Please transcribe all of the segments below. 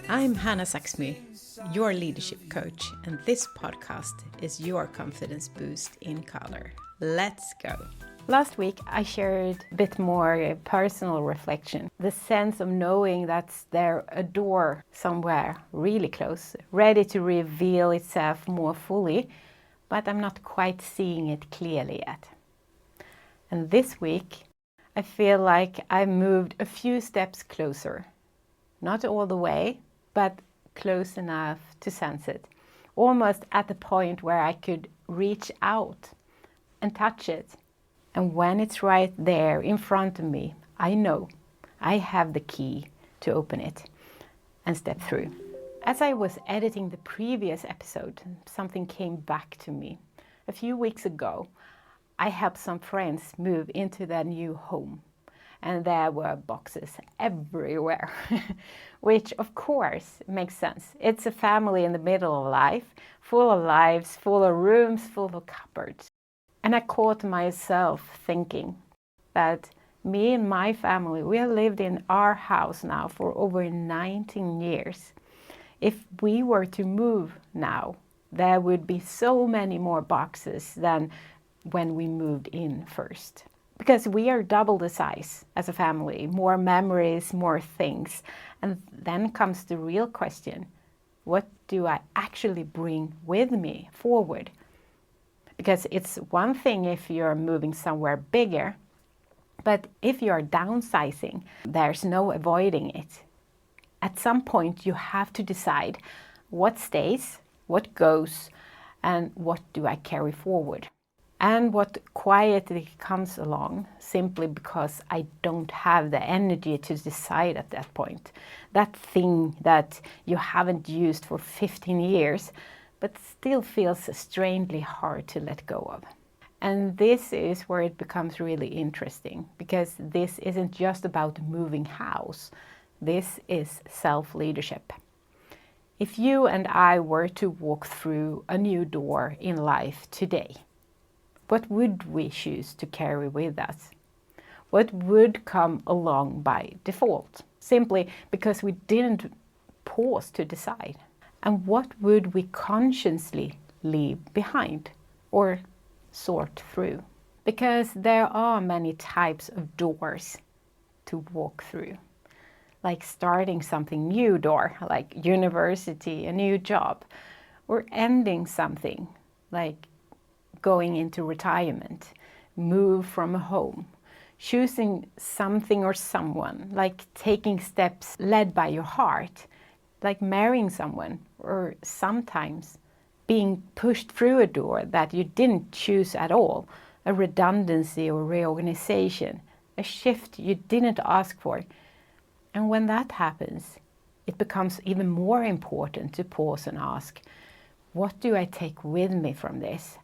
I'm Hanna Zaxmy, your leadership coach, and this podcast is your confidence boost in color. Let's go. Last week I shared a bit more personal reflection, the sense of knowing that's there a door somewhere really close, ready to reveal itself more fully, but I'm not quite seeing it clearly yet. And this week I feel like I've moved a few steps closer, not all the way, but close enough to sense it, almost at the point where I could reach out and touch it. And when it's right there in front of me, I know I have the key to open it and step through. As I was editing the previous episode, something came back to me. A few weeks ago, I helped some friends move into their new home. And there were boxes everywhere, which of course makes sense. It's a family in the middle of life, full of lives, full of rooms, full of cupboards. And I caught myself thinking that me and my family, we have lived in our house now for over 19 years. If we were to move now, there would be so many more boxes than when we moved in first. Because we are double the size as a family, more memories, more things. And then comes the real question, what do I actually bring with me forward? Because it's one thing if you're moving somewhere bigger, but if you're downsizing, there's no avoiding it. At some point you have to decide what stays, what goes, and what do I carry forward. And what quietly comes along simply because I don't have the energy to decide at that point. That thing that you haven't used for 15 years, but still feels strangely hard to let go of. And this is where it becomes really interesting, because this isn't just about moving house. This is self-leadership. If you and I were to walk through a new door in life today, what would we choose to carry with us? What would come along by default, simply because we didn't pause to decide? And what would we consciously leave behind or sort through? Because there are many types of doors to walk through, like starting something new door, like university, a new job, or ending something, like going into retirement, move from a home, choosing something or someone, like taking steps led by your heart, like marrying someone, or sometimes being pushed through a door that you didn't choose at all, a redundancy or reorganization, a shift you didn't ask for. And when that happens, it becomes even more important to pause and ask, what do I take with me from this?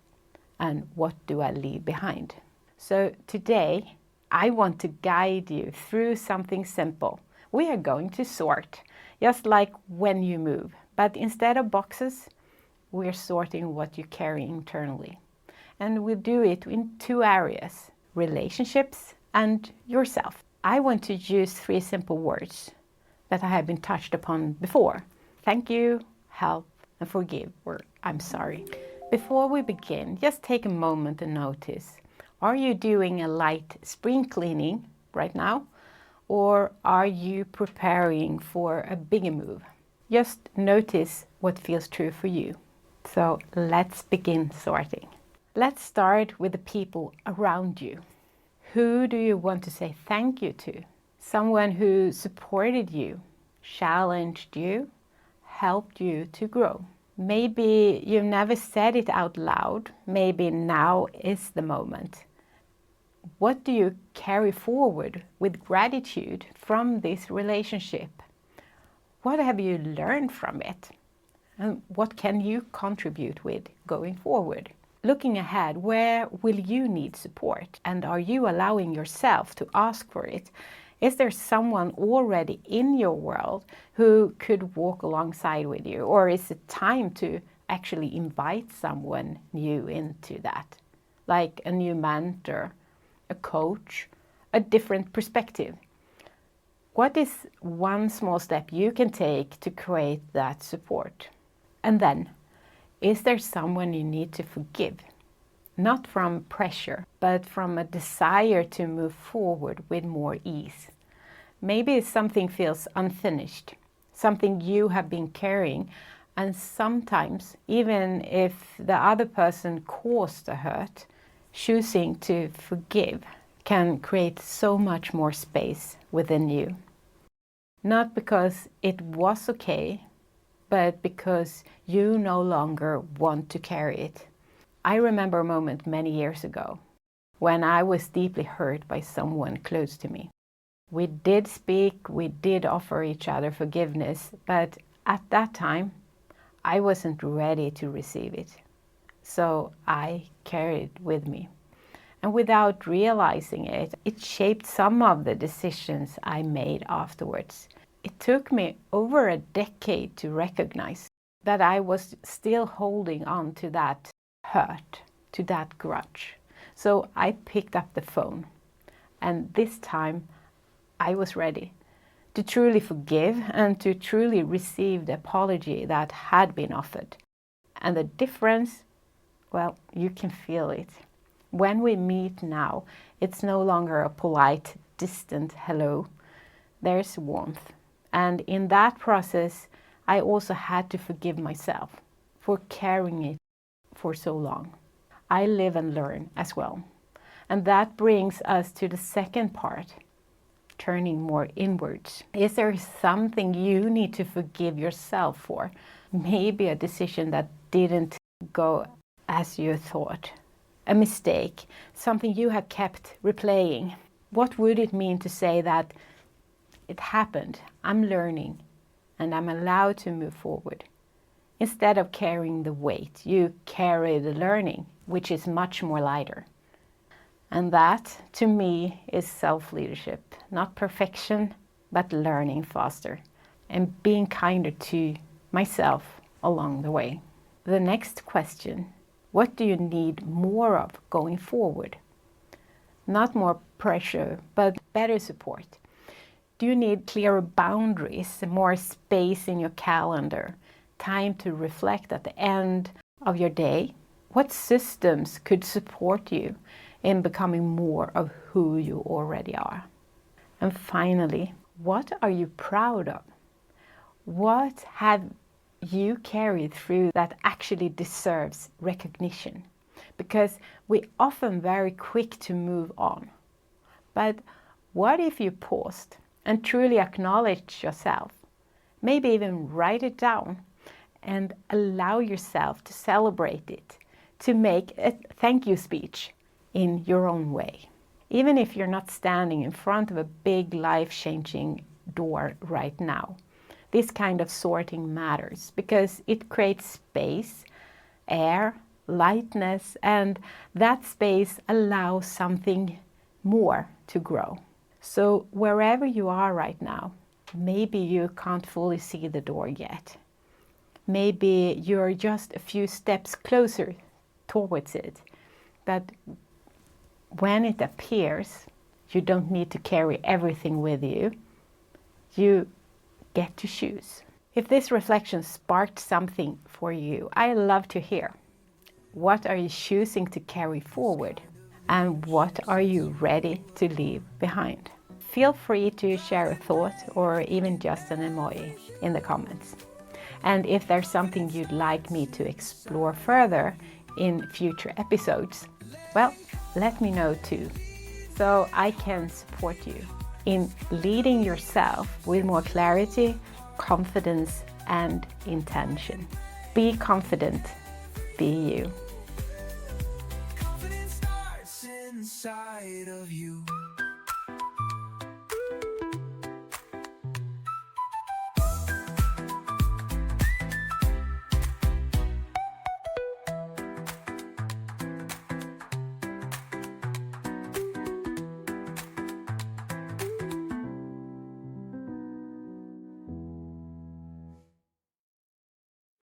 And what do I leave behind? So today, I want to guide you through something simple. We are going to sort, just like when you move. But instead of boxes, we're sorting what you carry internally. And we'll do it in two areas, relationships and yourself. I want to use 3 simple words that I have been touched upon before. Thank you, help, and forgive, or I'm sorry. Before we begin, just take a moment and notice, are you doing a light spring cleaning right now? Or are you preparing for a bigger move? Just notice what feels true for you. So let's begin sorting. Let's start with the people around you. Who do you want to say thank you to? Someone who supported you, challenged you, helped you to grow. Maybe you've never said it out loud. Maybe now is the moment. What do you carry forward with gratitude from this relationship? What have you learned from it? And what can you contribute with going forward? Looking ahead, where will you need support? And are you allowing yourself to ask for it? Is there someone already in your world who could walk alongside with you? Or is it time to actually invite someone new into that? Like a new mentor, a coach, a different perspective. What is one small step you can take to create that support? And then, is there someone you need to forgive? Not from pressure, but from a desire to move forward with more ease. Maybe something feels unfinished, something you have been carrying, and sometimes, even if the other person caused the hurt, choosing to forgive can create so much more space within you. Not because it was okay, but because you no longer want to carry it. I remember a moment many years ago when I was deeply hurt by someone close to me. We did speak, we did offer each other forgiveness, but at that time, I wasn't ready to receive it. So I carried it with me. And without realizing it, it shaped some of the decisions I made afterwards. It took me over a decade to recognize that I was still holding on to that hurt, to that grudge. So I picked up the phone, and this time I was ready to truly forgive and to truly receive the apology that had been offered. And the difference, well, you can feel it. When we meet now, it's no longer a polite, distant hello. There's warmth. And in that process, I also had to forgive myself for carrying it for so long. I live and learn as well. And that brings us to the second part, turning more inwards. Is there something you need to forgive yourself for? Maybe a decision that didn't go as you thought. A mistake, something you have kept replaying. What would it mean to say that it happened, I'm learning, and I'm allowed to move forward? Instead of carrying the weight, you carry the learning, which is much more lighter. And that, to me, is self-leadership. Not perfection, but learning faster and being kinder to myself along the way. The next question, what do you need more of going forward? Not more pressure, but better support. Do you need clearer boundaries, more space in your calendar, time to reflect at the end of your day? What systems could support you in becoming more of who you already are? And finally, what are you proud of? What have you carried through that actually deserves recognition? Because we're often very quick to move on. But what if you paused and truly acknowledged yourself? Maybe even write it down and allow yourself to celebrate it, to make a thank you speech in your own way. Even if you're not standing in front of a big life-changing door right now, this kind of sorting matters because it creates space, air, lightness, and that space allows something more to grow. So wherever you are right now, maybe you can't fully see the door yet. Maybe you're just a few steps closer towards it. But when it appears, you don't need to carry everything with you. You get to choose. If this reflection sparked something for you, I love to hear. What are you choosing to carry forward? And what are you ready to leave behind? Feel free to share a thought or even just an emoji in the comments. And if there's something you'd like me to explore further in future episodes, well, let me know too, so I can support you in leading yourself with more clarity, confidence, and intention. Be confident, be you. Confidence starts inside of you.